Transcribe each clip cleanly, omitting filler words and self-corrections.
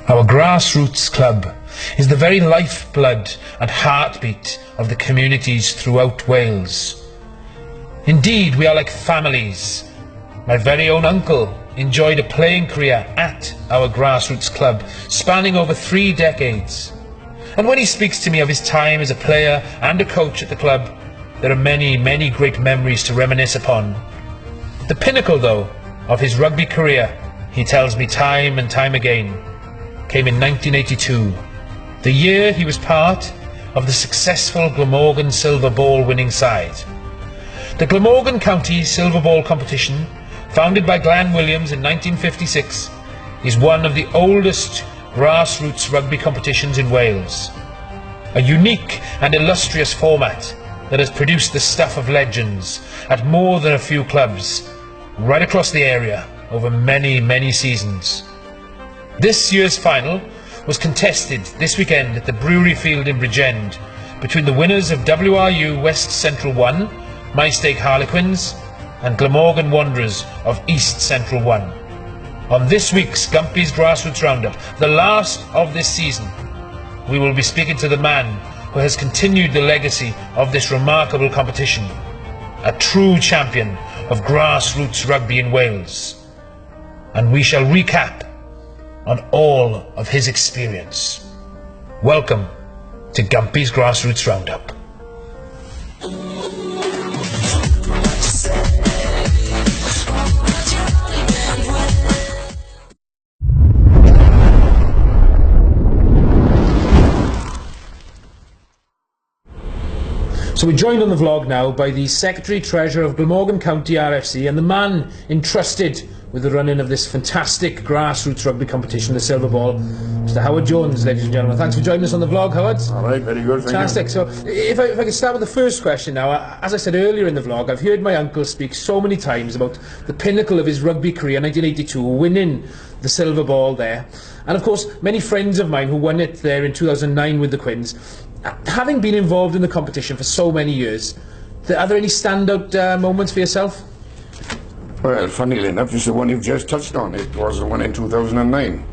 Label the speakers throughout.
Speaker 1: Our grassroots club is the very lifeblood and heartbeat of the communities throughout Wales. Indeed, we are like families. My very own uncle enjoyed a playing career at our grassroots club, spanning over 3 decades. And when he speaks to me of his time as a player and a coach at the club, there are many, many great memories to reminisce upon. The pinnacle, though, of his rugby career, he tells me time and time again, came in 1982, the year he was part of the successful Glamorgan Silver Ball winning side. The Glamorgan County Silver Ball competition, founded by Glenn Williams in 1956, is one of the oldest grassroots rugby competitions in Wales. A unique and illustrious format that has produced the stuff of legends at more than a few clubs right across the area over many, many seasons. This year's final was contested this weekend at the Brewery Field in Bridgend between the winners of WRU West Central 1, Maesteg Harlequins, and Glamorgan Wanderers of East Central 1. On this week's Gumpy's Grassroots Roundup, the last of this season, we will be speaking to the man who has continued the legacy of this remarkable competition, a true champion of grassroots rugby in Wales. And we shall recap on all of his experience. Welcome to Gumpy's Grassroots Roundup. So we're joined on the vlog now by the Secretary-Treasurer of Glamorgan County RFC and the man entrusted with the running of this fantastic grassroots rugby competition, the Silver Ball, Mr. Howard Jones, ladies and gentlemen. Thanks for joining us on the vlog, Howard.
Speaker 2: All right, very good,
Speaker 1: fantastic. So if I can start with the first question now, as I said earlier in the vlog, I've heard my uncle speak so many times about the pinnacle of his rugby career, 1982, winning the Silver Ball there. And of course, many friends of mine who won it there in 2009 with the Quins, having been involved in the competition for so many years, are there any standout moments for yourself?
Speaker 2: Well, funnily enough, it's the one you've just touched on. It was the one in 2009.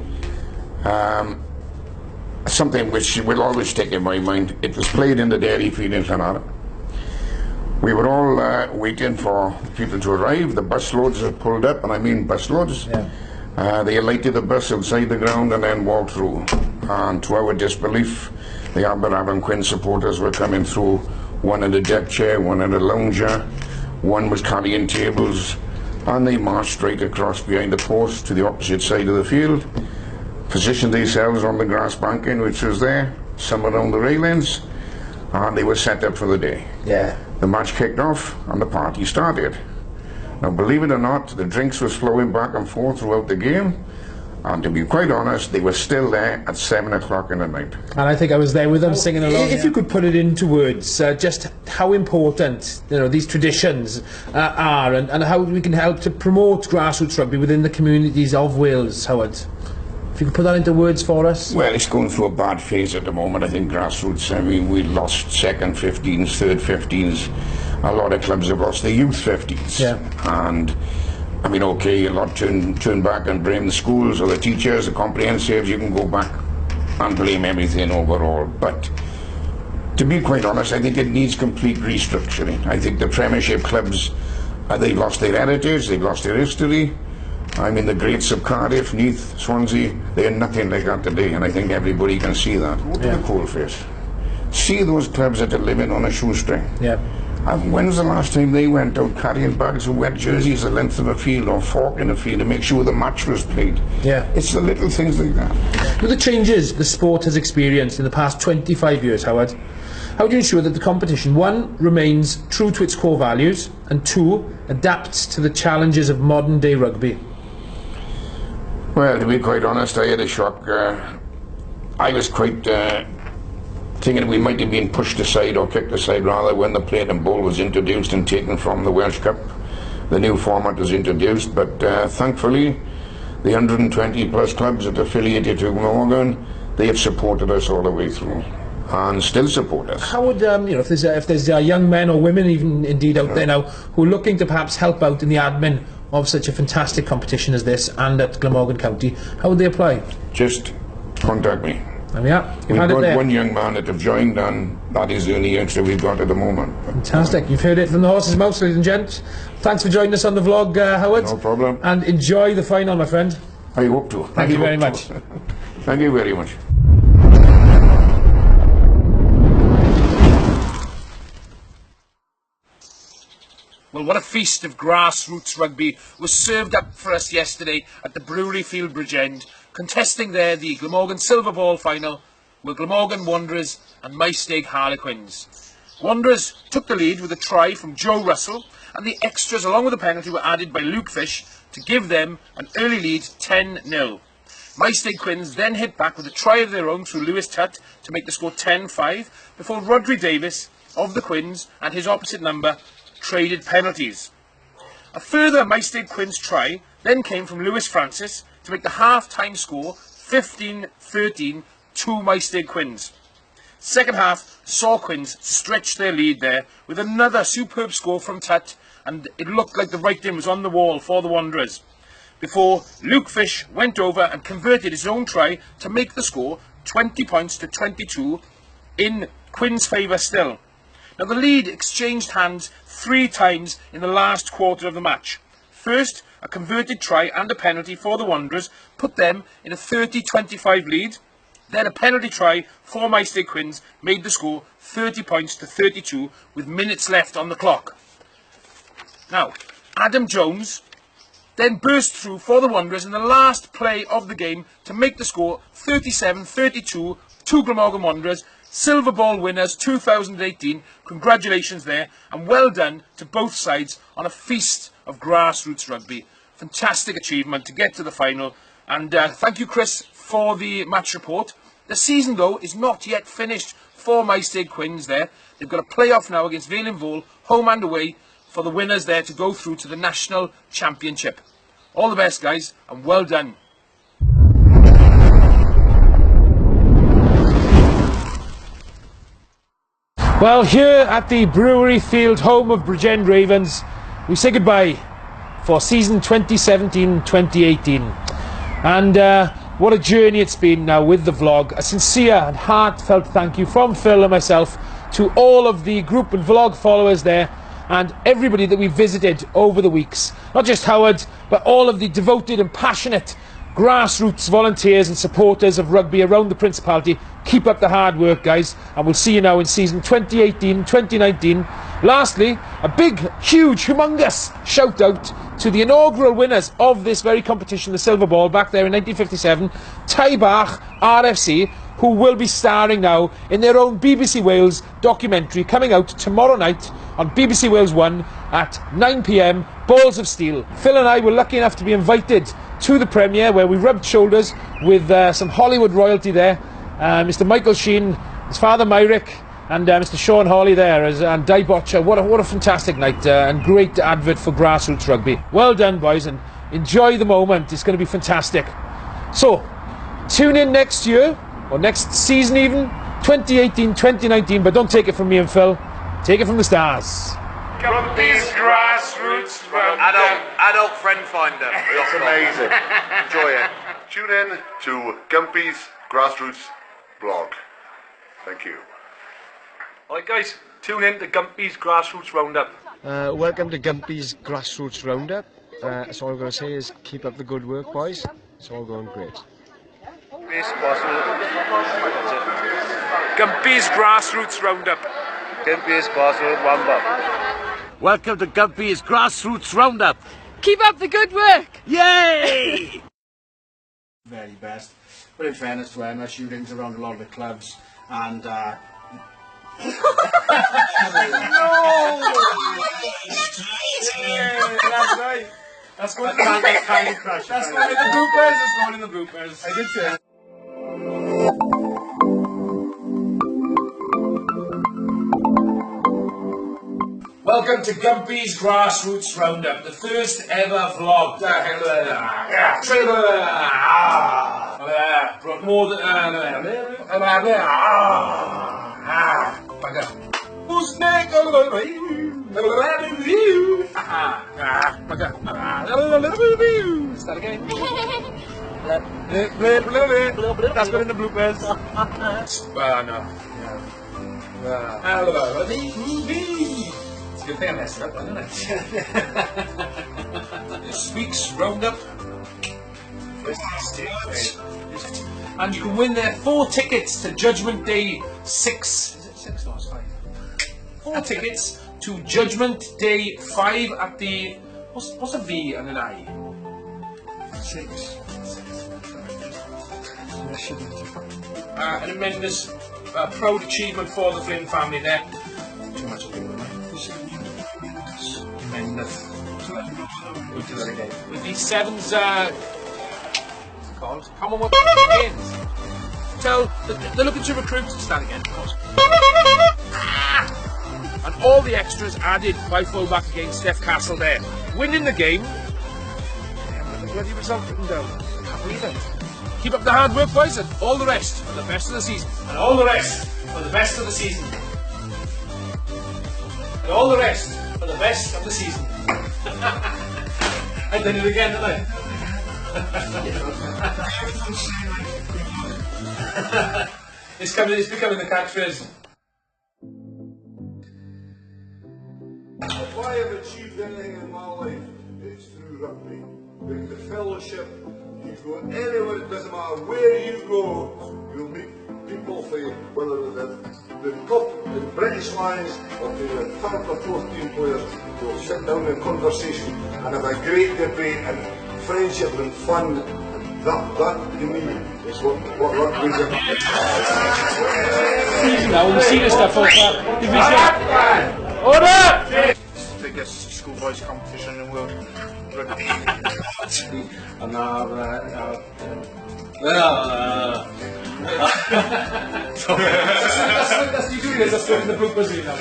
Speaker 2: Something which will always stick in my mind. It was played in the dairy field in Llanara. We were all waiting for people to arrive. The bus loads had pulled up, and I mean bus loads. Yeah. They alighted the bus outside the ground and then walked through. And to our disbelief, the Aberafan Quinn supporters were coming through, one in a deck chair, one in a lounger, one was carrying tables, and they marched straight across behind the post to the opposite side of the field, positioned themselves on the grass banking which was there, some around the railings, and they were set up for the day.
Speaker 1: Yeah. The
Speaker 2: match kicked off and the party started. Now, believe it or not, the drinks was flowing back and forth throughout the game. And to be quite honest, they were still there at 7 o'clock in the night.
Speaker 1: And I think I was there with them singing along. If you could put it into words, just how important these traditions are, and how we can help to promote grassroots rugby within the communities of Wales, Howard. If you could put that into words for us. Well,
Speaker 2: it's going through a bad phase at the moment, I think, grassroots. I mean, we lost second 15s, third 15s. A lot of clubs have lost their youth 15s.
Speaker 1: Yeah.
Speaker 2: And I mean, okay, a lot turn back and blame the schools or the teachers, the comprehensives. You can go back and blame everything overall. But to be quite honest, I think it needs complete restructuring. I think the Premiership clubs, they've lost their heritage, they've lost their history. I mean, the greats of Cardiff, Neath, Swansea, they're nothing like that today, and I think everybody can see that. Go to the coalface. See those clubs that are living on a shoestring.
Speaker 1: Yeah.
Speaker 2: And when was the last time they went out carrying bags of wet jerseys the length of a field or fork in a field to make sure the match was played?
Speaker 1: Yeah.
Speaker 2: It's the little things like that.
Speaker 1: With the changes the sport has experienced in the past 25 years, Howard, how do you ensure that the competition, one, remains true to its core values, and two, adapts to the challenges of modern day rugby?
Speaker 2: Well, to be quite honest, I had a shock. I was quite thinking we might have been pushed aside or kicked aside rather when the plate and bowl was introduced and taken from the Welsh Cup. The new format was introduced, but thankfully the 120 plus clubs that are affiliated to Glamorgan, they have supported us all the way through and still support us.
Speaker 1: How would if there's young men or women even indeed out there now who are looking to perhaps help out in the admin of such a fantastic competition as this and at Glamorgan County, how would they apply?
Speaker 2: Just contact me.
Speaker 3: Yeah,
Speaker 2: We've got one young man that have joined, and that is the only youngster we've got at the moment.
Speaker 3: Fantastic. You've heard it from the horse's mouth, ladies and gents. Thanks for joining us on the vlog, Howard.
Speaker 2: No problem.
Speaker 3: And enjoy the final, my friend.
Speaker 2: I hope to.
Speaker 3: Thank you very much.
Speaker 2: Thank you very much.
Speaker 1: Well, what a feast of grassroots rugby was served up for us yesterday at the Brewery Field Bridgend. Contesting there the Glamorgan Silver Ball final were Glamorgan Wanderers and Maesteg Harlequins. Wanderers took the lead with a try from Joe Russell, and the extras along with the penalty were added by Luke Fish to give them an early lead 10-0. Maesteg Quins then hit back with a try of their own through Lewis Tutt to make the score 10-5 before Rodri Davis of the Quins and his opposite number traded penalties. A further Maesteg Quins try then came from Lewis Francis to make the half-time score 15-13 to Maesteg Quins. Second half saw Quins stretch their lead there with another superb score from Tutt, and it looked like the writing was on the wall for the Wanderers, before Luke Fish went over and converted his own try to make the score 20 points to 22 in Quins' favour still. Now the lead exchanged hands 3 times in the last quarter of the match. First, a converted try and a penalty for the Wanderers put them in a 30-25 lead. Then a penalty try for Maesteg Quins made the score 30 points to 32 with minutes left on the clock. Now, Adam Jones then burst through for the Wanderers in the last play of the game to make the score 37-32 to Glamorgan Wanderers. Silver Ball winners 2018. Congratulations there, and well done to both sides on a feast of grassroots rugby. Fantastic achievement to get to the final, and thank you, Chris, for the match report. The season, though, is not yet finished for Maesteg Quins there. They've got a playoff now against Vale-in-Vole, home and away, for the winners there to go through to the National Championship. All the best, guys, and well done.
Speaker 3: Well, here at the Brewery Field, home of Bridgend Ravens, we say goodbye for season 2017-2018. And what a journey it's been now with the vlog. A sincere and heartfelt thank you from Phil and myself to all of the group and vlog followers there, and everybody that we visited over the weeks. Not just Howard, but all of the devoted and passionate grassroots volunteers and supporters of rugby around the Principality. Keep up the hard work, guys, and we'll see you now in season 2018-2019. Lastly, a big, huge, humongous shout out to the inaugural winners of this very competition, the Silver Ball, back there in 1957, Taibach RFC, who will be starring now in their own BBC Wales documentary coming out tomorrow night on BBC Wales 1 at 9 PM, Balls of Steel. Phil and I were lucky enough to be invited to the premiere, where we rubbed shoulders with some Hollywood royalty there. Mr. Michael Sheen, his father Myrick, and Mr. Sean Hawley there, and Di Botcher. What a fantastic night, and great advert for grassroots rugby. Well done, boys, and enjoy the moment. It's going to be fantastic. So, tune in next year, or next season even, 2018-2019, but don't take it from me and Phil. Take it from the stars.
Speaker 1: Gumpy's Grassroots Rugby.
Speaker 4: Adult friend finder.
Speaker 5: It's amazing. Enjoy it. Tune in to Gumpy's Grassroots blog. Thank you.
Speaker 4: Alright guys, tune in to Gumpy's Grassroots Roundup.
Speaker 6: Welcome to Gumpy's Grassroots Roundup. That's all I'm going to say is keep up the good work, boys. It's all going great.
Speaker 3: Gumpy's Grassroots Roundup.
Speaker 4: Gumpy's Grassroots Roundup.
Speaker 7: Welcome to Gumpy's Grassroots Roundup.
Speaker 8: Keep up the good work!
Speaker 7: Yay!
Speaker 9: Very best. But in fairness to Emma, she rings around a lot of the clubs and
Speaker 3: No!
Speaker 9: Yeah, that's right. That's going in the Candy Crush. That's going in the bloopers. That's going in the bloopers. I did say.
Speaker 3: Welcome to Gumpy's Grassroots Roundup, the first ever vlog. Brought more than bugger. Start again. That's been in the bloopers. No. Hello, movie. It's a good thing I messed up, isn't it? This week's roundup. And you can win there 4 tickets to Judgment Day 6. Is it 6 or 5? 4 tickets to Judgment Day 5 at the. What's a V and an I? 6. A tremendous proud achievement for the Flynn family there. Too much of it, tremendous. We'll do that again. With these 7s, what's it called? Commonwealth Games. So they're looking to recruit. Start again, of course. And all the extras added by fullback against Steph Castle there. Winning the game. The bloody result written down. I can't believe it. Keep up the hard work, boys, and all the rest for the best of the season. And all the rest for the best of the season. And all the rest for the best of the season. I did it again, didn't I? It's becoming the catchphrase.
Speaker 5: If I have achieved anything in my life, it's through rugby. With the fellowship, you go anywhere, it doesn't matter where you go, you'll meet people from whether the British Lions or the 3rd or 4th team players will sit down in conversation and have a great debate and friendship and fun. That to me is what rugby's about.
Speaker 3: Now we've seen this stuff over. Order!
Speaker 5: It's the biggest schoolboys competition in the world. Rugby.
Speaker 9: And
Speaker 3: that's you doing this, that's in the bloopers in now.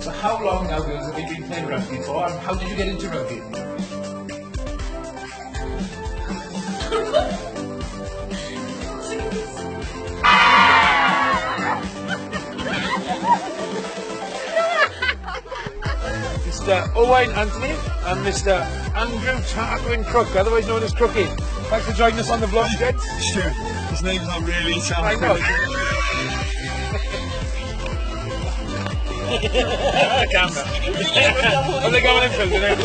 Speaker 3: So how long now, girls, have you been playing rugby for, and how did you get into rugby? Mr. Owain Anthony and Mr. Andrew Tarquin Crook, otherwise known as Crookie. Thanks for joining us on the vlog, gents.
Speaker 9: Sure. His name's not really
Speaker 3: I know. Camera. Are they going in filming it?
Speaker 9: 1,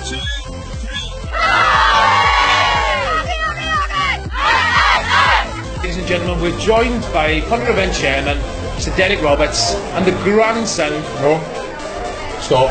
Speaker 9: 2, 3.
Speaker 3: Ladies and gentlemen, we're joined by Contra Event Chairman, Mr. Derek Roberts, and the grandson.
Speaker 1: No. Stop.